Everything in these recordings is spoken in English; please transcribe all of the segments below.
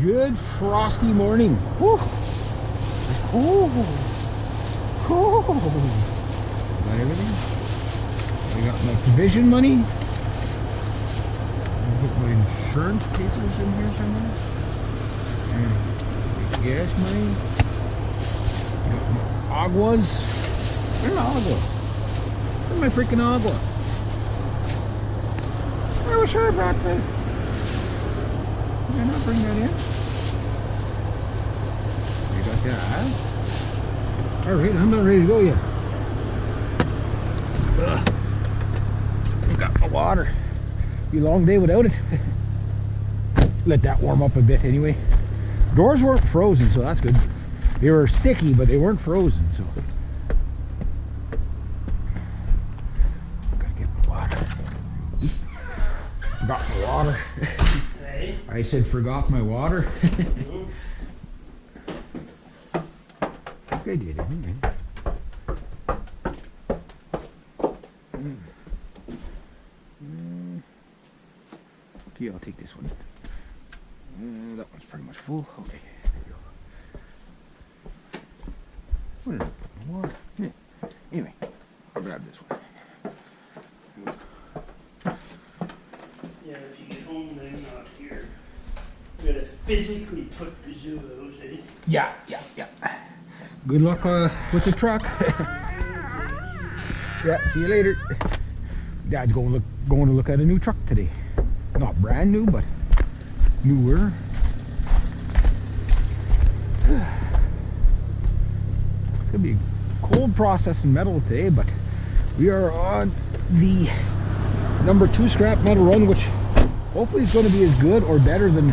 Good frosty morning. Woo. Ooh. Ooh. Got everything. I got my provision money. I put my insurance papers in here somewhere. And gas money. Got my aguas. Where's my agua? Where's my freaking agua? I was sure I brought that. Did I not bring that in? You got that? Alright, I'm not ready to go yet. I've got my water. Be a long day without it. Let that warm up a bit anyway. Doors weren't frozen, so that's good. They were sticky, but they weren't frozen, so. Gotta get my water. Forgot my water. I said forgot my water. I did it. Okay, I'll take this one. That one's pretty much full. Okay, there you go. What is it? Water? Yeah. Anyway, I'll grab this one. Yeah, if you get home then not here. You gotta physically put the zeros in. Yeah. Good luck with the truck. Yeah, see you later. Dad's going to look at a new truck today. Not brand new, but newer. It's gonna be a cold processing metal today, but we are on the number 2 scrap metal run, which hopefully is going to be as good or better than.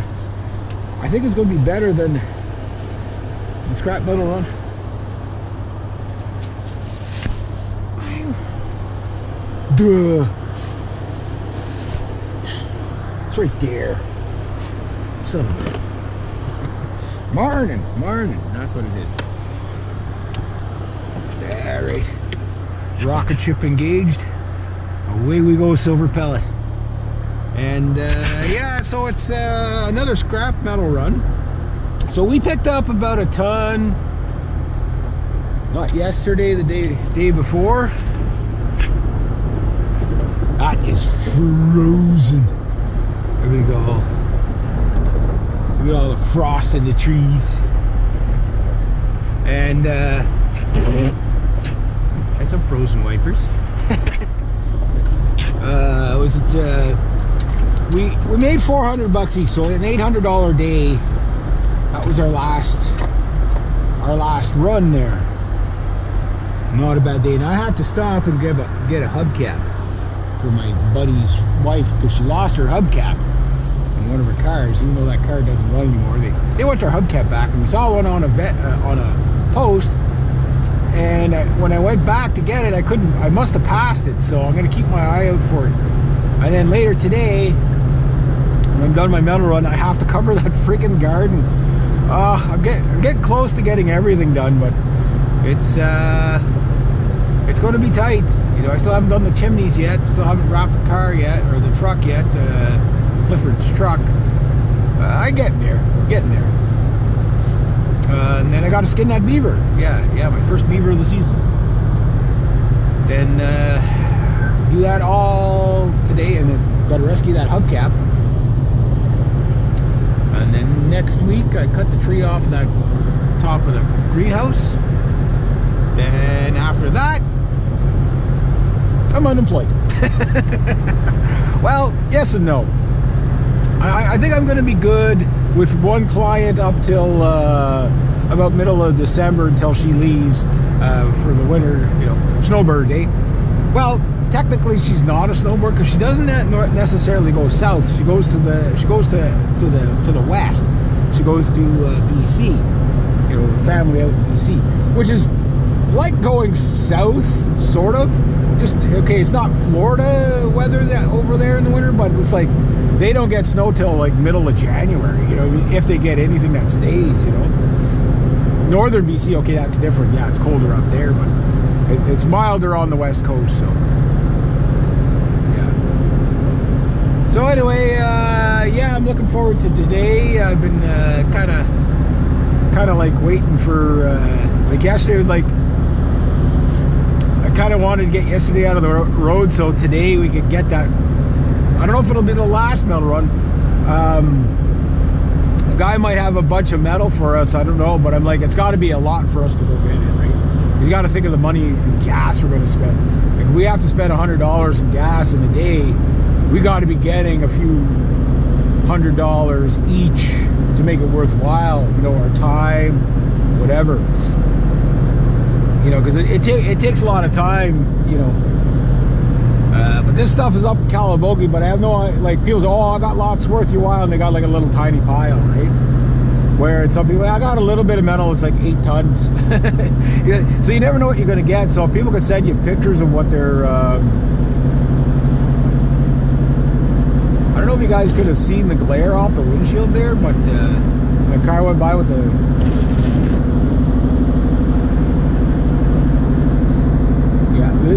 I think it's going to be better than the scrap metal run. Duh. It's right there. Son of a... Morning. That's what it is. Alright. Rocket ship engaged. Away we go, silver pellet. And yeah, so it's another scrap metal run. So we picked up about a ton. Not yesterday, the day before. That is frozen. Everything's all, look at all the frost in the trees. And had some frozen wipers. Was it? We made $400 each, so an $800 day. That was our last run there. Not a bad day. And I have to stop and get a hubcap for my buddy's wife because she lost her hubcap in one of her cars. Even though that car doesn't run anymore, they want their hubcap back, and we saw one on a post. And when I went back to get it, I couldn't. I must have passed it, so I'm going to keep my eye out for it. And then later today, when I'm done my metal run, I have to cover that freaking garden. I'm getting close to getting everything done, but it's going to be tight. You know, I still haven't done the chimneys yet. Still haven't wrapped the car yet, or the truck yet. Clifford's truck. I'm getting there. And then I got to skin that beaver. Yeah, my first beaver of the season. Then do that all today, and then got to rescue that hubcap. And then next week I cut the tree off that top of the greenhouse. Then after that, I'm unemployed. Well, yes and no. I think I'm going to be good with one client up till about middle of December until she leaves for the winter, you know, snowbird day. Well, technically she's not a snowbird because she doesn't necessarily go south. She goes to the west. She goes to BC. You know, family out in BC, which is like going south, sort of. Just okay, it's not Florida weather that over there in the winter, but it's like they don't get snow till like middle of January. You know, if they get anything that stays. You know, northern BC, okay, that's different. Yeah, it's colder up there, but it's milder on the west coast. So yeah. So anyway, yeah, I'm looking forward to today. I've been kind of like waiting for like yesterday was like I kind of wanted to get yesterday out of the road so today we could get that. I don't know if it'll be the last metal run. The guy might have a bunch of metal for us, I don't know, but I'm like, it's got to be a lot for us to go get it, right? He's got to think of the money and gas we're going to spend. If we have to spend $100 in gas in a day, we got to be getting a few $100 each to make it worthwhile, you know, our time, whatever, you know, because it takes a lot of time, you know. But this stuff is up in Calabogie, but I have no, like, people say, oh, I got lots worth your while, and they got like a little tiny pile, right? Where some people, I got a little bit of metal, it's like 8 tons. So you never know what you're going to get. So if people can send you pictures of what they're, I don't know if you guys could have seen the glare off the windshield there, but my car went by with the,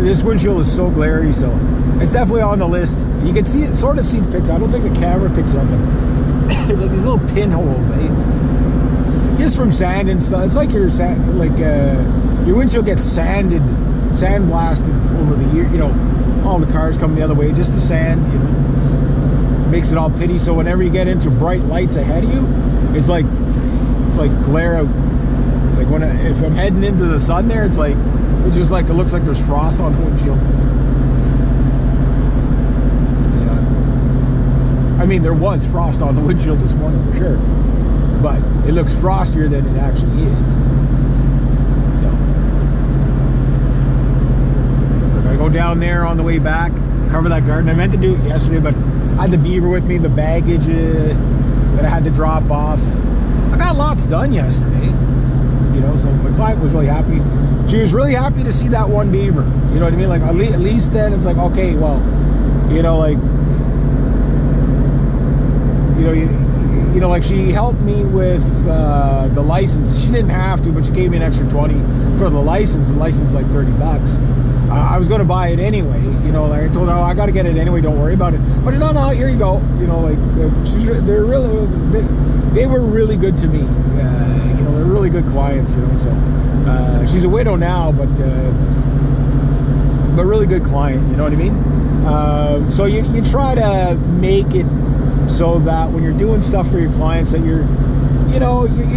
this windshield is so glary, so it's definitely on the list. You can see it, sort of see the pits. I don't think the camera picks up it. It's like these little pinholes, eh? Just from sand and stuff. It's like your windshield gets sandblasted over the year. You know, all the cars come the other way. Just the sand, you know, makes it all pitty. So whenever you get into bright lights ahead of you, it's like glare out. Like if I'm heading into the sun there, it's just like it looks like there's frost on the windshield. Yeah. I mean, there was frost on the windshield this morning for sure, but it looks frostier than it actually is. So I gotta go down there on the way back, cover that garden. I meant to do it yesterday, but I had the beaver with me, the baggage that I had to drop off. I got lots done yesterday, you know, so my client was really happy. She was really happy to see that one beaver. You know what I mean? Like, at least then it's like, okay, well, you know, like, you know, like she helped me with the license. She didn't have to, but she gave me an extra 20 for the license. The license is like $30. I was going to buy it anyway. You know, like I told her, oh, I got to get it anyway. Don't worry about it. But no, here you go. You know, like they were really good to me. You know, they're really good clients. You know, so. She's a widow now, but really good client, you know what I mean? So you try to make it so that when you're doing stuff for your clients that you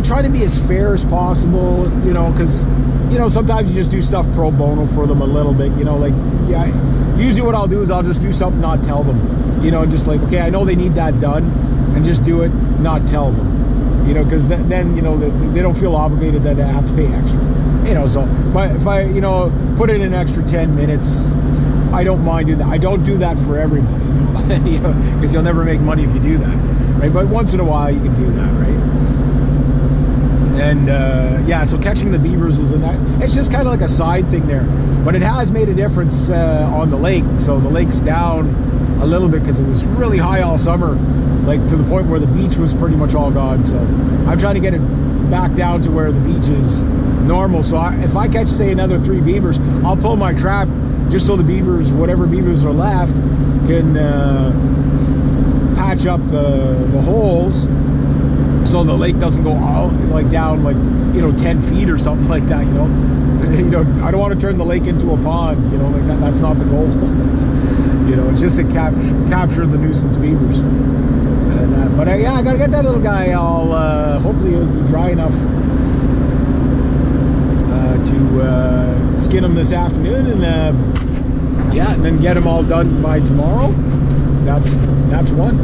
try to be as fair as possible, you know, because, you know, sometimes you just do stuff pro bono for them a little bit, you know, like, yeah, usually what I'll do is I'll just do something, not tell them, you know, just like, okay, I know they need that done, and just do it, not tell them. You know, because then, you know, they don't feel obligated that they have to pay extra. You know, so if I, you know, put in an extra 10 minutes, I don't mind doing that. I don't do that for everybody, you know, because you'll never make money if you do that, right? But once in a while, you can do that, right? And, yeah, so catching the beavers is it's just kind of like a side thing there. But it has made a difference on the lake. So the lake's down a little bit because it was really high all summer, like to the point where the beach was pretty much all gone. So I'm trying to get it back down to where the beach is normal. So if I catch, say, another 3 beavers, I'll pull my trap just so the beavers, whatever beavers are left, can patch up the holes so the lake doesn't go all like down, like, you know, 10 feet or something like that, you know. You know, I don't want to turn the lake into a pond, you know, like that's not the goal. You know, it's just to capture the nuisance beavers. And, but yeah, I gotta get that little guy all, hopefully it'll be dry enough to skin him this afternoon, and yeah, and then get him all done by tomorrow. That's one.